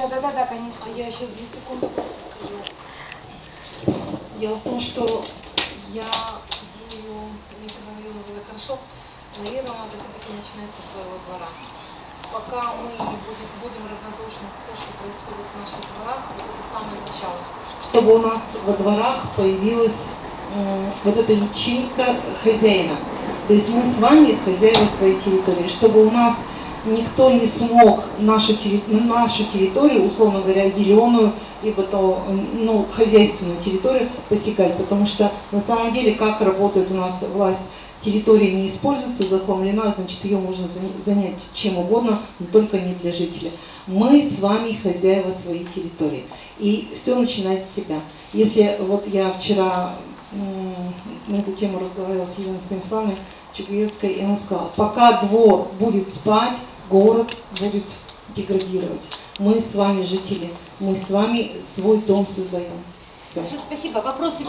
Да, конечно. Я еще 2 секунды просто скажу. Дело в том, что я идею микрорайона хорошо, наверное, надо все-таки начинать со своего двора. Пока мы будем равнодушны к тому, что происходит в наших дворах, вот это самое начало. Чтобы у нас во дворах появилась вот эта ячейка хозяина. То есть мы с вами хозяева своей территории. Чтобы у нас никто не смог нашу территорию, условно говоря, зеленую, либо то, хозяйственную территорию посекать. Потому что на самом деле, как работает у нас власть, территория не используется, захламлена, значит, ее можно занять чем угодно, но только не для жителей. Мы с вами хозяева своей территории. И все начинает с себя. Если вот я вчера на эту тему разговаривала с Еленой Станиславовной Чугуевской, и она сказала, пока двор будет спать, город будет деградировать. Мы с вами жители, мы с вами свой дом создаем. Спасибо. Вопросы